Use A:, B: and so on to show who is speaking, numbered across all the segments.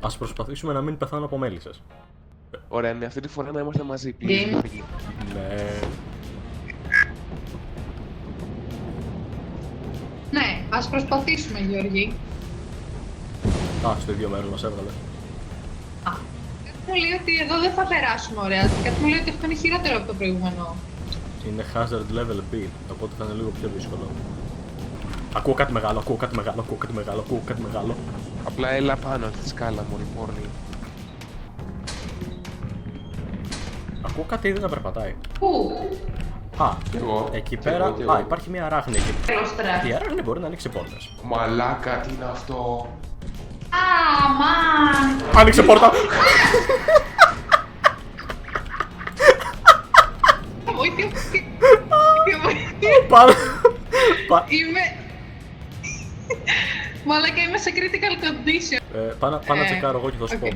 A: Ας προσπαθήσουμε να μην πεθάνω από μέλισσες.
B: Ωραία, ναι, αυτή τη φορά να είμαστε μαζί.
A: Ναι.
C: Ναι, ας προσπαθήσουμε, Γιώργη.
A: Α, στο ίδιο μέρος μας έβγαλε.
C: Α, κάτι μου λέει ότι εδώ δεν θα περάσουμε ωραία. Κάτι μου λέει ότι αυτό είναι χειρότερο από το προηγούμενο.
A: Είναι hazard level B, οπότε θα είναι λίγο πιο δύσκολο. Ακούω κάτι μεγάλο, ακούω κάτι μεγάλο, ακούω κάτι μεγάλο, ακούω κάτι μεγάλο.
B: Απλά έλα πάνω στη σκάλα, μωρή πόρνη.
A: Ακούω κάτι ήδη να περπατάει.
C: Πού?
A: Α,
B: Κι εγώ.
A: εκεί
B: Κι
A: πέρα.
B: εγώ, κι εγώ.
A: Α, υπάρχει μια αράχνη εκεί.
C: Καλωστρά.
A: Η αράχνη μπορεί να ανοίξει πόρτες.
B: Μαλάκα, τι είναι αυτό.
C: Αμάν!
A: Άνοιξε πόρτα!
C: Βοήθεια, βοήθεια.
A: Πάνω!
C: Είμαι... Μαλάκα, είμαι σε critical condition.
A: Πάω να τσεκάρω εγώ και θα σου πω.
C: οκ.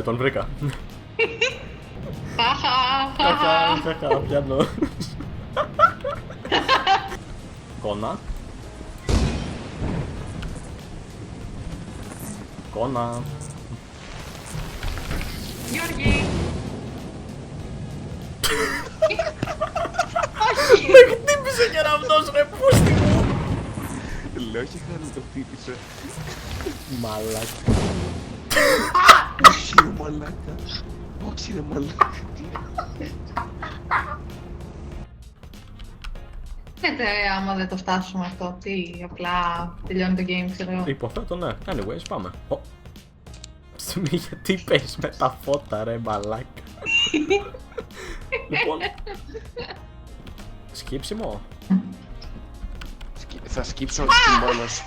A: Τον βρήκα.
C: Χαχα.
A: Χαχα, πιάνω. Κόνα. Κόνα.
C: Γιώργη.
A: Με χτύπησε και αυτός ρε πούστη μου.
B: Λέω και χάρη το χτύπησε.
A: Μαλάκα.
B: Όχι ρε μαλάκα. Όχι ρε μαλάκα.
C: Λέτε, άμα δεν το φτάσουμε αυτό, τι, απλά τελειώνει το game, ξέρω εγώ.
A: Υποθέτω ναι. Anyways, πάμε. Στιγμή γιατί παίζεις με τα φώτα ρε μαλάκα. Λοιπόν. Σκύψιμο.
B: Θα σκύψω εκεί μόνος.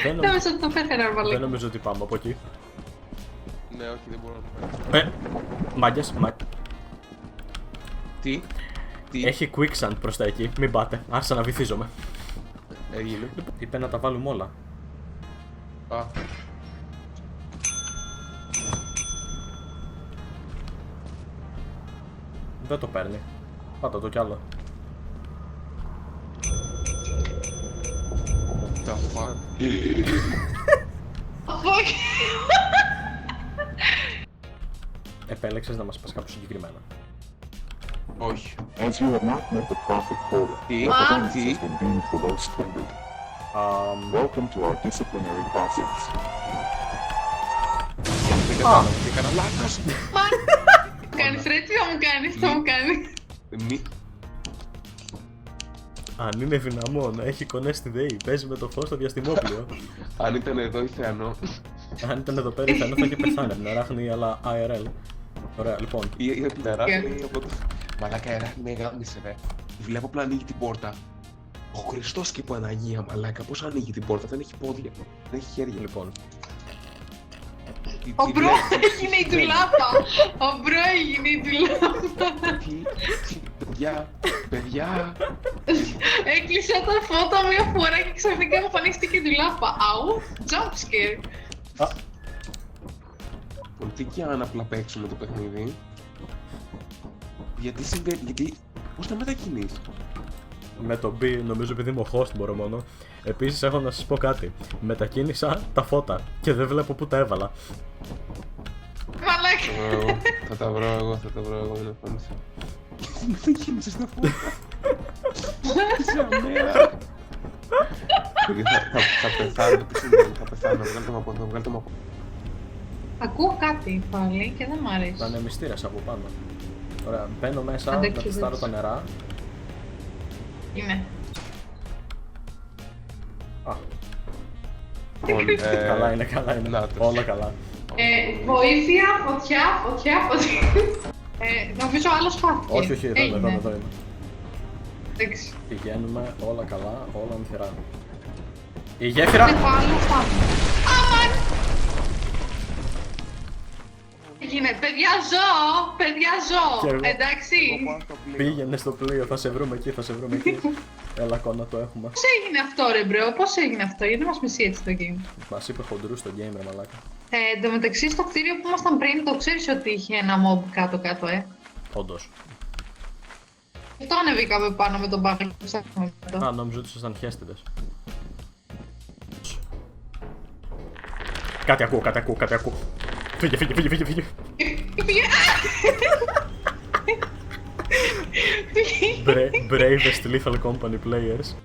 A: Δεν
C: Νόμιζα ότι το πέθανα,
A: δεν
C: μαλάκα.
A: νομίζω ότι πάμε από εκεί.
B: Ναι, όχι, δεν μπορώ να το κάνω.
A: Μάγκες,
B: Τι. Τι.
A: έχει quicksand προς τα εκεί, μην πάτε, άρχισα να βυθίζομαι.
B: Έγινε.
A: Είπε να τα βάλουμε όλα.
B: Α.
A: Δεν το παίρνει. Πάτα το κι άλλο.
B: Τα φαν.
C: Όχι.
A: Επέλεξες να μας πας κάπου συγκεκριμένα.
B: Όχι.
D: As you have not met the profit quota,
B: Τι.
C: What?
D: the
B: Τι.
D: has been deemed below standard. Welcome to our disciplinary process.
B: Δεν κατάλαβα τι έκανα. Λάκας.
C: Κάνεις ρε, τι θα μου κάνεις, τι θα μου κάνεις.
B: Μη.
A: Αν είναι δυναμόν, έχει εικονές στη ΔΕΗ, παίζει με το φως στο διαστημόπλιο.
B: Αν ήταν εδώ η Θεανό.
A: Αν ήταν εδώ πέρα, θα είχε πεθάνει από την αράχνη, αλλά IRL. Ωραία, λοιπόν.
B: Ή την αράχνη από το... Μαλάκα, η αράχνη με γάμισε ρε. Βλέπω απλά ανοίγει την πόρτα. Ο Χριστός και η Παναγία, μαλάκα, πώς ανοίγει την πόρτα, δεν έχει πόδια, δεν έχει χέρια.
A: Λοιπόν,
C: Ο μπρο έγινε η ντουλάπα. Ο μπρο έγινε η ντουλάπα.
B: Παιδιά, παιδιά.
C: Έκλεισα τα φώτα μία φορά και ξαφνικά εμφανίστηκε η ντουλάπα. Αου, jump scare.
B: Πολιτική αν απλά παίξουμε το παιχνίδι. Γιατί συμβαίνει, γιατί... Πώς θα μετακινείς.
A: με το B, νομίζω επειδή είμαι ο host μπορώ μόνο. Επίσης έχω να σας πω κάτι. Μετακίνησα τα φώτα και δεν βλέπω που τα έβαλα.
C: Μαλάκα.
B: Θα τα βρω εγώ, μην εμφανίσαι. Μετακίνησες τα φώτα. Ζαμέα. Θα πεθάνω, τι συμβαίνει, θα πεθάνω, βγάλτε με από εδώ, βγάλτε με από εδώ.
C: Ακούω κάτι πάλι και δεν μ' αρέσει.
A: Θα είναι μυστήρας από πάνω. Ωραία, μπαίνω μέσα να
C: Αντέξεις.
A: τεστάρω τα νερά.
C: Είναι.
A: Α,
B: Λοιπόν,
A: καλά είναι, καλά είναι.
B: να το.
A: Όλα καλά.
C: Βοήθεια, φωτιά, φωτιά, φωτιά. Νομίζω άλλος χάθηκε.
A: Όχι, όχι, εδώ είμαι.
C: Εντάξει.
A: Πηγαίνουμε, όλα καλά, όλα ανθυρά. Η γέφυρα!
C: Έχω άλλο χάθηκε. Αμάν! Έγινε, παιδιά ζω, παιδιά
A: Κι εγώ.
C: ζω. Εντάξει.
A: Πήγαινε στο πλοίο, θα σε βρούμε εκεί, θα σε βρούμε εκεί. Έλα κόνα, το έχουμε.
C: Πώς έγινε αυτό ρε μπρο, πώς έγινε αυτό, γιατί μας μισεί έτσι το game.
A: Μας είπε χοντρού στο game, ρε μαλάκα.
C: Εν τω μεταξύ στο κτίριο που ήμασταν πριν, το ξέρεις ότι είχε ένα mob κάτω-κάτω,
A: Όντως.
C: Αυτό ανεβήκαμε πάνω με τον μπάγκλ.
A: Α, νόμιζα ότι ήσασταν χέστηδες. Κάτι ακούω. Φύγε. Bravest Lethal Company players.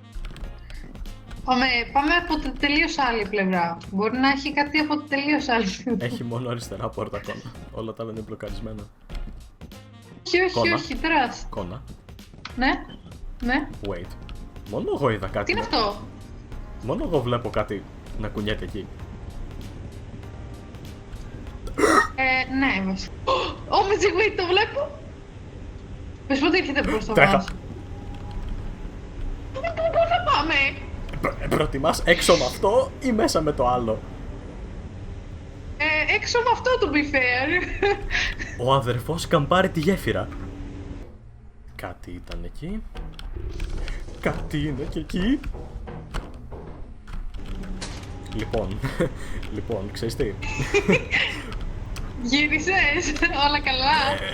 C: Πάμε από τη τελείως άλλη πλευρά. Μπορεί να έχει κάτι από τη τελείως άλλη.
A: Έχει μόνο αριστερά πόρτα κόνα. Όλα τα άλλα είναι μπλοκαρισμένα.
C: Όχι, τώρα.
A: Κόνα.
C: Ναι.
A: Wait. Μόνο εγώ είδα κάτι.
C: Τι είναι αυτό?
A: Μόνο εγώ βλέπω κάτι να κουνιέται εκεί.
C: Ναι, βασικά. Magic wait, το βλέπω. Πες πότε έρχεται μπροστά
A: Τρέχα.
C: μας. Πού θα πάμε?
A: Προτιμάς έξω με αυτό ή μέσα με το άλλο?
C: Έξω με αυτό, to be fair.
A: Ο αδερφός καμπάρει τη γέφυρα. Κάτι ήταν εκεί. Κάτι είναι και εκεί. Λοιπόν, ξέρεις τι.
C: Γύρισες, όλα καλά.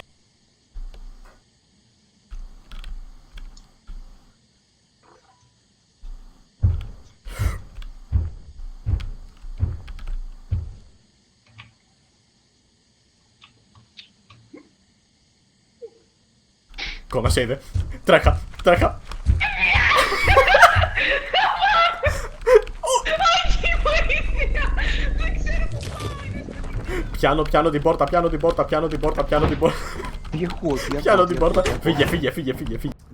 A: Κόνα σε είδε. Τρέχα. Πιάνω την πόρτα.
B: Τι ακούω,
A: Πιάνω την πόρτα. Φύγε.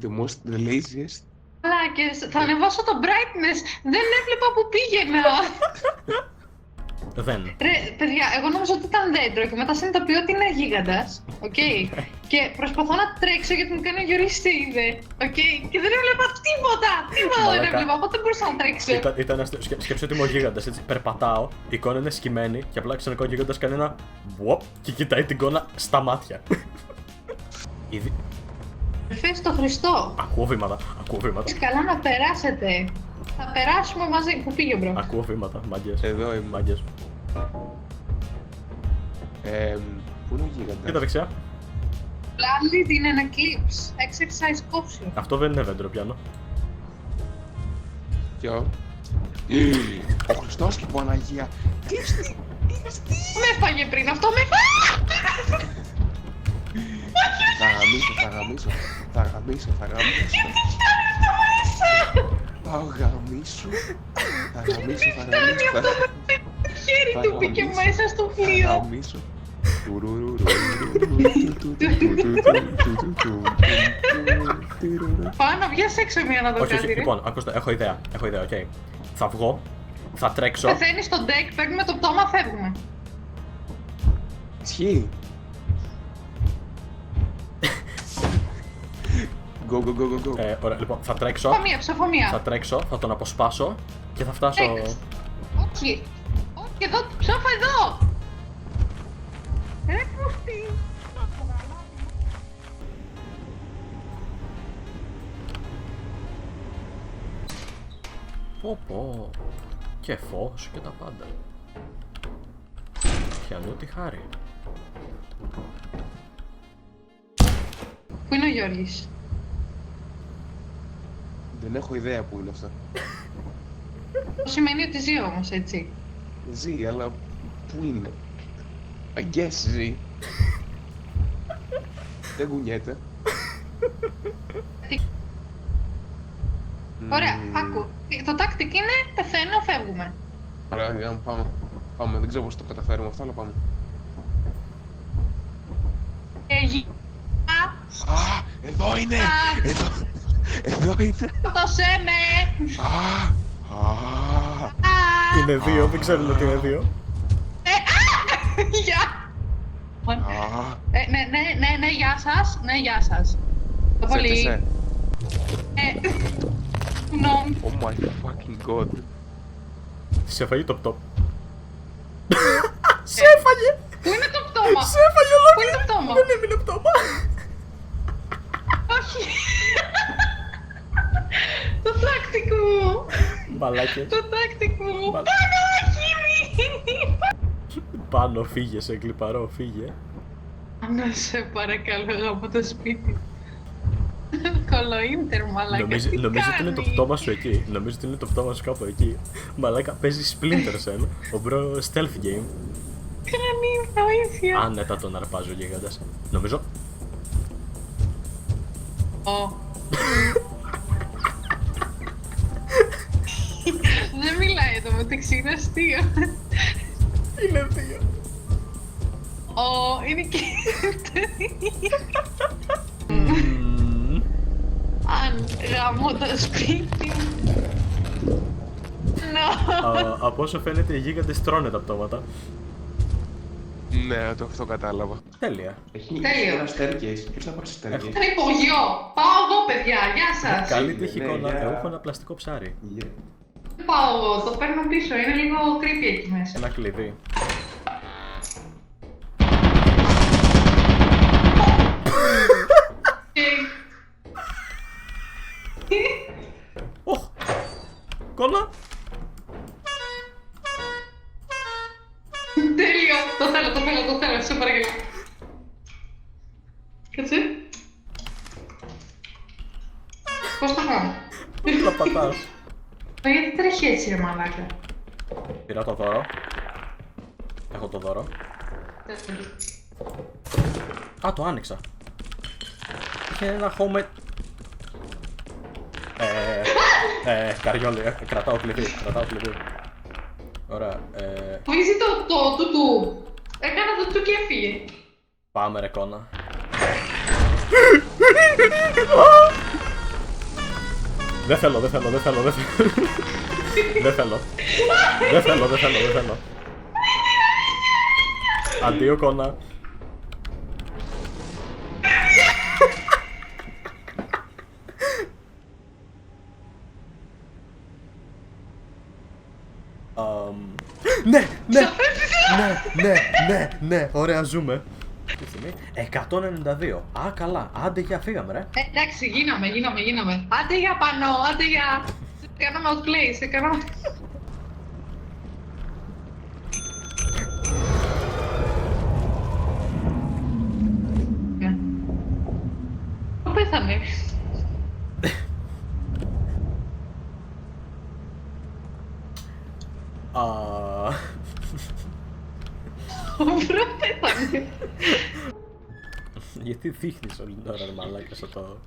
B: The most, the laziest.
C: Μαλάκες, θα ανεβάσω το brightness. Δεν έβλεπα που πήγαινα.
A: Δεν.
C: Ρε, παιδιά, εγώ νόμιζα ότι ήταν δέντρο και μετά συνειδητοποιώ ότι είναι γίγαντας. Οκ. Και προσπαθώ να τρέξω γιατί μου κάνει ο Γιώργης τι είδε. Οκ. Και δεν έβλεπα τίποτα δεν
A: Μαλάκα.
C: έβλεπα, οπότε δεν μπορούσα να τρέξω.
A: Ήταν σκέψου ότι είμαι ο γίγαντας, έτσι. Περπατάω, η εικόνα είναι σκυμμένη και απλά ξενικό ο γίγαντας κάνει ένα βουοπ και κοιτάει την εικόνα στα μάτια. Ήδη.
C: Φες το Χριστό.
A: Ακούω βήματα.
C: Καλά να περάσετε. Θα περάσουμε μαζί. Πού πήγε μπρο?
A: Ακούω βήματα, μάγκες.
B: Εδώ είμαι.
A: Μάγκες.
B: Πού είναι ο γίγαντας?
A: Κοίτα δεξιά.
C: Landed in an eclipse. Exercise caution.
A: Αυτό δεν είναι δέντρο πιάνο.
B: Ποιο? Ο Χριστός και η Παναγία. Κλείστη.
C: Με έφαγε πριν αυτό, με έφαγε.
B: Θα γαμίσω. Θα γαμίσω.
C: Το χέρι του μπήκε μέσα στο πλοίο.
B: γαμίσω.
C: Πάω να βγεις έξω μία να το
A: Όχι,
C: κάνει. ρε.
A: λοιπόν, ακούστε, έχω ιδέα, οκ. Θα βγω, θα τρέξω.
C: Πεθαίνεις στο deck, παίρνουμε το πτώμα, φεύγουμε.
B: Ισχύει. Go.
A: Ωραία, λοιπόν, θα τρέξω.
C: Ψοφομία.
A: Θα τρέξω, θα τον αποσπάσω και θα φτάσω.
C: Όχι, εδώ, ψόφα εδώ. Ρε πούστη.
A: Πω. Και φως και τα πάντα. Πιανού τη χάρη.
C: Πού είναι ο Γιώργης?
B: Δεν έχω ιδέα που είναι αυτό.
C: Σημαίνει ότι ζει όμως, έτσι.
B: Ζει, αλλά πού είναι? I guess ζει. Δεν κουνιέται.
C: Ωραία, άκου. Το tactic είναι πεθαίνω, φεύγουμε.
B: Ωραία, πάμε. Δεν ξέρω πώς το καταφέρουμε αυτό, αλλά πάμε. Α, εδώ είναι! Εδώ είναι!
C: Δώσε με!
A: Είναι δύο, δεν ξέρουν ότι είναι δύο.
C: Γεια! Ναι, γεια σας. Ναι, γεια σας. Το πολύ.
B: Oh my fucking god.
A: Σε έφαγε το πτώμα. Σε έφαγε!
C: Πού είναι το πτώμα?
A: Σε έφαγε ολόκληρο!
C: Πού είναι το πτώμα?
A: Δεν έμεινε πτώμα!
C: Όχι! Το tactic μου!
A: Μαλάκες.
C: Το tactic μου!
A: Μα-
C: Πάνω, όχι!
A: Πάνω, φύγε, σε κλιπαρώ, φύγε.
C: Να σε παρακαλώ από το σπίτι. κολοίντερ, μαλάκα.
A: Νομίζω ότι είναι το πτώμα σου εκεί. Νομίζω ότι είναι το πτώμα σου κάπου εκεί. Μαλάκα, παίζει Splinter Cell. Ο μπρο stealth game.
C: Κάνει βοήθεια.
A: Άνετα τον αρπάζει ο γίγαντας. Νομίζω.
C: Δεν μιλάει εδώ μεταξύ, είναι αστείο.
A: Είναι δύο.
C: Είναι και... Αν γαμώ το σπίτι.
A: Από όσο φαίνεται οι γίγαντες τρώνε τα πτώματα.
B: Ναι, αυτό κατάλαβα.
A: Τέλεια.
B: Έχει
C: Τέλειο.
B: ένα staircase. Ποιος θα πάρει στο staircase?
C: Είναι υπογειό. Πάω εγώ, παιδιά. Γεια σας.
A: Καλή τύχη
B: ναι,
A: εικόνα.
B: για-
A: Εγώ έχω ένα πλαστικό ψάρι.
B: Yeah.
C: Δεν πάω εγώ, το παίρνω πίσω. Είναι λίγο creepy εκεί μέσα.
A: Ένα κλειδί. Οχ! Κόλλα!
C: Τέλειο. Το θέλω. Σε παρακαλώ. Κάτσε. Πώς το κάνω?
A: Τα πατάς.
C: Μα γιατί τρέχει έτσι, ρε μαλάκα?
A: Πήρα το δώρο. Έχω το δώρο. Α, το άνοιξα. Είχε ένα home... Καριόλι, κρατάω κλειδί. Ωραία,
C: Βίζει το τουτού. Έκανα το τουτού και έφυγε.
A: πάμε ρε κόνα. Δεν θέλω. Αντίο κόνα. Ναι, ωραία ζούμε. 192. Α, καλά. Άντε για φύγαμε ρε.
C: Εντάξει, γίναμε. Άντε για πανώ, άντε για... Σε κάναμε outplay, σε κάναμε... Πού πέθανε? Πού πέθανε?
A: Γιατί δείχνεις όλη την ώρα ρε μαλάκα σαν το...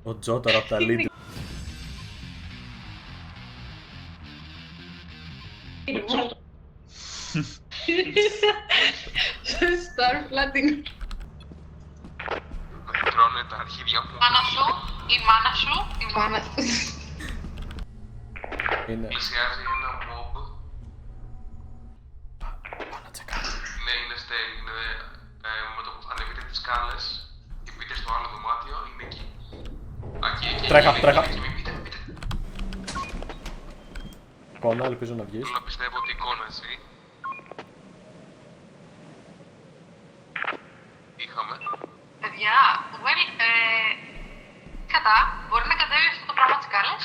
A: Ο Τζόταρο απ' τα Lidl.
C: Star flooding.
B: Τρώνε τα αρχίδια μου.
C: Η μάνα σου.
A: Είναι...
B: Πλησιάζει ένα mob.
A: Πάω να τσεκάρω.
B: Ναι, με το που θα ανεβείτε τις σκάλες και μπείτε στο άλλο δωμάτιο, είναι εκεί. Εκεί.
A: Τρέχα.
B: Μην μπείτε.
A: Κόνα, ελπίζω να βγεις.
B: Θέλω να πιστεύω ότι η εικόνα εσύ. Είχαμε.
C: Παιδιά, κατά, μπορεί να κατέβει αυτό το πράγμα τις σκάλες.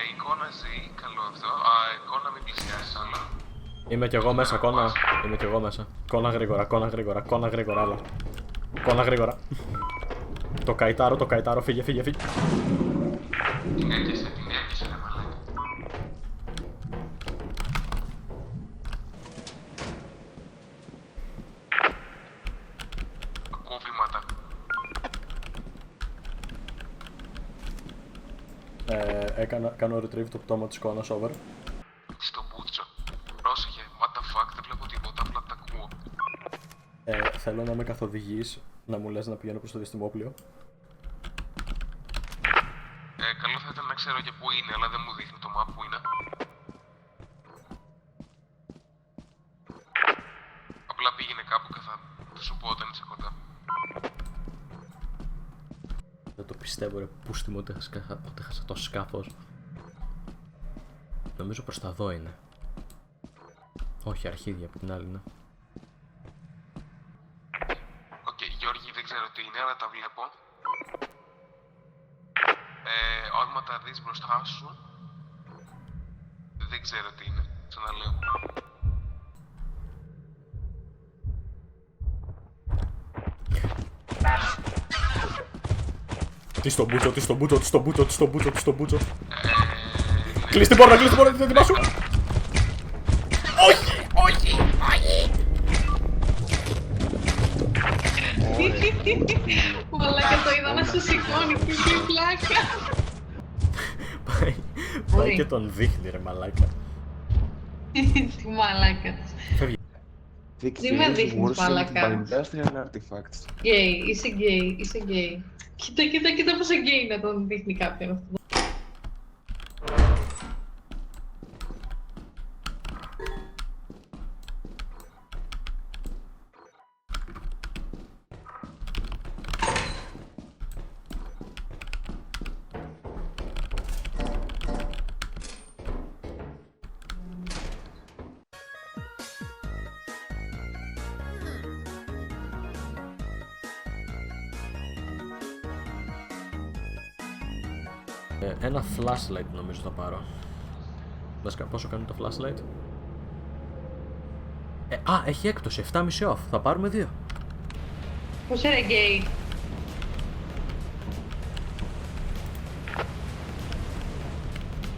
B: Η εικόνα ζει, καλό αυτό. Εικόνα μην πλησιάζεις άλλα.
A: Είμαι κι εγώ μέσα, κόνα. Κόνα γρήγορα, άλλα. Κόνα γρήγορα. Το καϊτάρο, φύγε.
B: Την έρχεσαι ρε μαλάκα. Ακούω βήματα.
A: Κάνω retrieve το πτώμα της κόνας, over.
B: Στο μπούτσο. Πρόσεχε, what the fuck, δεν βλέπω τίποτα, απλά τα ακούω.
A: Θέλω να με καθοδηγείς, να μου λες να πηγαίνω προς το διαστημόπλιο.
B: Καλό θα ήταν να ξέρω και πού είναι, αλλά δεν μου δείχνει το map που είναι. Απλά πήγαινε κάπου και θα σου πω όταν είσαι κοντά.
A: Δεν το πιστεύω ρε, πούστη μου ότι έχασα το σκάφος. Νομίζω προς τα δω είναι. Όχι, αρχίδια από την άλλη είναι.
B: Οκ, Γιώργη, δεν ξέρω τι είναι, αλλά τα βλέπω. Όταν τα δεις μπροστά σου, δεν ξέρω τι είναι, ξαναλέω.
A: Τι στον μπούτσο, τι στον μπούτσο, τι στον μπούτσο, τι στον μπούτσο, τι στον μπούτσο. Κλείς την πόρτα, την ετοιμάσου. Όχι, όχι, όχι.
C: Μαλάκα, το είδα να σε σηκώνει, τι πλάκα.
A: Πάει και τον δείχνει ρε μαλάκα.
C: Τι μαλάκα.
B: The
C: Τι με
B: game
C: δείχνεις,
B: worsened
C: μαλάκα.
B: by industrial artifacts.
C: Γκέι, είσαι γκέι, είσαι γκέι. Κοίτα πόσο γκέι να τον δείχνει κάποιον αυτό.
A: Ένα flashlight νομίζω θα πάρω. Βασικά πόσο κάνει το flashlight? Α, έχει έκπτωση, 7,5 off. Θα πάρουμε 2.
C: Πώς είναι γκέι.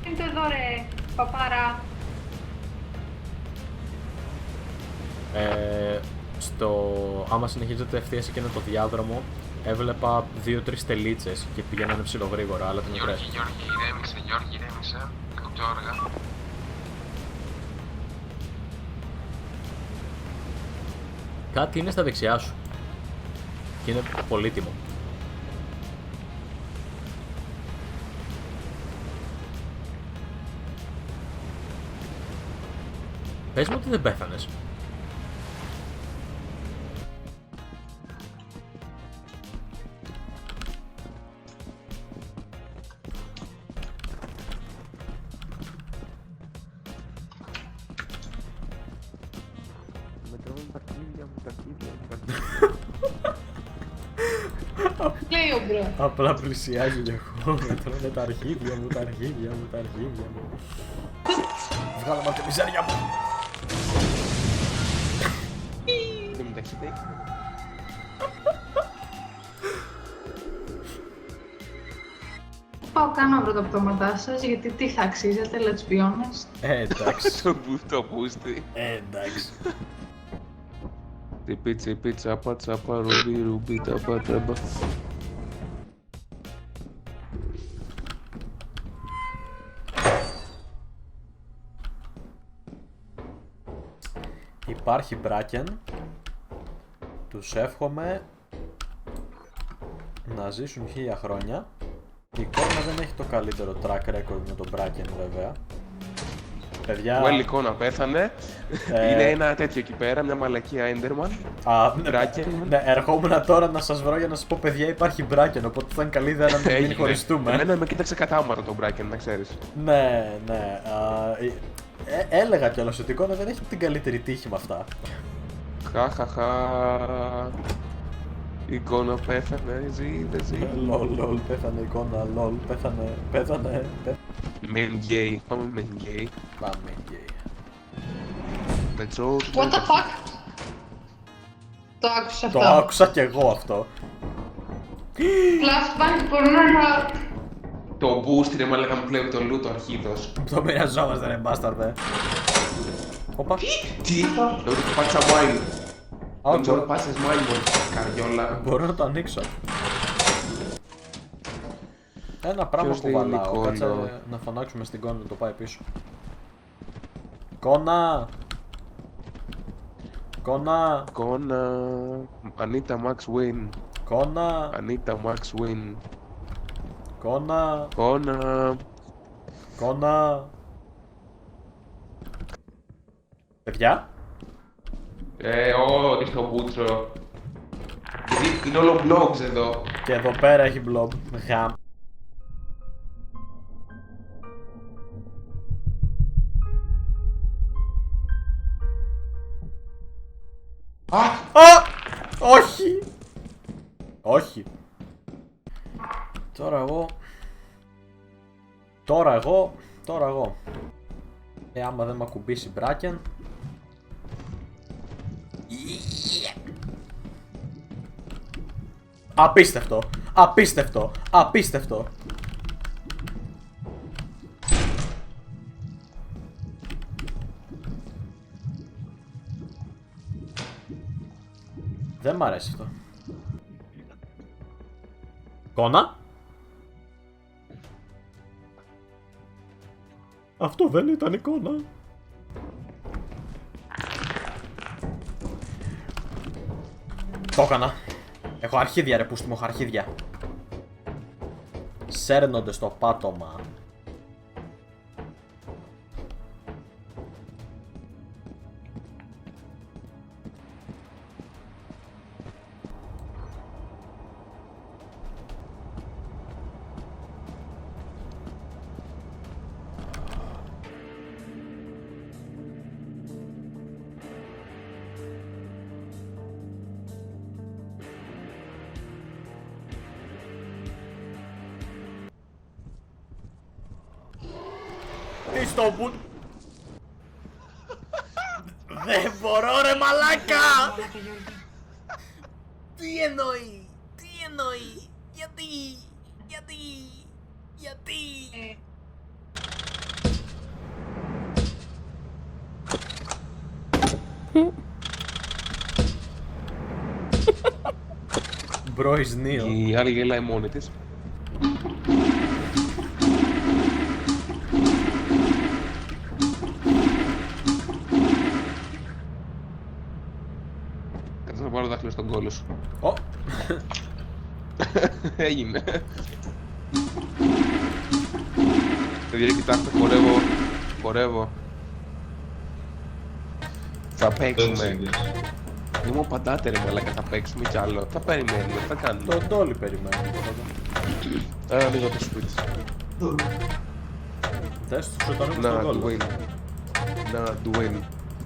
C: Είναι εδώ ρε, παπάρα.
A: Άμα συνεχίζετε ευθείας εκείνο το διάδρομο, έβλεπα 2-3 τελίτσες και πηγαίνανε ψιλογρήγορα, αλλά την
E: Γιώργη, ηρέμησε. Λίγο πιο αργά.
A: Κάτι είναι στα δεξιά σου. Και είναι πολύτιμο. Πες μου ότι δεν πέθανες.
C: Λέει ο μπρο.
A: Απλά πλησιάζει και εγώ. Με τρώνε τα αρχίδια μου, τα αρχίδια μου, τα αρχίδια μου. Βγάλα με από τη μιζέρια μου.
B: Δεν με ταχύτητα.
C: Πάω κάνω βρω τα πτώματά σας, γιατί τι θα αξίζετε, let's be honest.
A: Εντάξει.
B: Το πούστη.
A: Εντάξει.
B: Τσιπί, τσάπα, ρουμπί, τάπα, τράμπα.
A: Υπάρχει Μπράκεν. Τους εύχομαι να ζήσουν 1000 χρόνια. Η εικόνα δεν έχει το καλύτερο track record με τον Μπράκεν βέβαια. Παιδιά...
B: Well, εικόνα πέθανε. Είναι ένα τέτοιο εκεί πέρα, μια μαλακία Enderman.
A: Ναι, ερχόμουν τώρα να σας βρω για να σας πω παιδιά υπάρχει Μπράκεν, οπότε θα είναι καλή ιδέα να μην χωριστούμε.
B: Εμένα με κοίταξε κατάμαρο τον Μπράκεν, να ξέρεις.
A: Ναι. Έλεγα κιόλας ότι η εικόνα δεν έχει την καλύτερη τύχη με αυτά.
B: Χαχαχα. Η εικόνα πέθανε, δεν ζει.
A: Λολ, πέθανε η εικόνα, λολ, πέθανε.
B: Men gay, πάμε men gay.
A: Πάμε γκέι.
C: What the fuck? Το άκουσα αυτό.
A: Το άκουσα κι εγώ αυτό.
C: Flashback μπορώ να...
B: Το boost είναι μαλάκα μου πλέον το loot, ο αρχίδος.
A: Το μοιραζόμαστε ρε μπάσταρδε. Οπα.
B: Τι, νομίζω το πάτησα mine.
A: Όχι,
B: Νομίζω το πάτησες mine μόνο, καριόλα.
A: μπορώ να το ανοίξω. Ένα πράγμα
B: Ποιος
A: που
B: λέει
A: βαλάω,
B: εικόνα?
A: κάτσε να φωνάξουμε στην κόνα να το πάει πίσω. Κόνα! Κόνα!
B: Κόνα, Anita Max Win.
A: Κόνα!
B: Anita Max Win.
A: Κόνα!
B: Κόνα.
A: Κόνα! Παιδιά!
B: Όχι στο μπούτσο. Γιατί είναι όλο vlogs εδώ.
A: Και εδώ πέρα έχει μπλομ. Γαμ. Α! Όχι! Όχι. Τώρα εγώ. Άμα δεν μ' ακουμπήσει Μπράκεν. Απίστευτο. Απίστευτο. Απίστευτο. Δεν μ' αρέσει αυτό. Εικόνα. Αυτό δεν ήταν εικόνα. Το έκανα. Έχω αρχίδια ρε πούστη μου, έχω αρχίδια. Σέρνονται στο πάτωμα. Τι στο που... Δεν μπορώ ρε μαλάκα! Τι εννοεί! Τι εννοεί! Γιατί! Bro is Neo.
B: Η άλλη γελάει μόνη της. Κάτσε να πάρω δάχτυλο στον κόλλο σου.
A: Ω!
B: Έγινε. Παιδιά, κοιτάξτε, χορεύω. Θα παίξουμε. Δεν μου απαντάτε ρε μαλάκα, θα παίξουμε κι άλλο. Θα περιμένουμε, θα κάνουμε.
A: Το ντόλι περιμένουμε.
B: Ανοίγω το σπίτι.
A: Δες τους όταν είναι
B: Να,
A: στον κόλλο.
B: Dwayne. Να, Dwayne.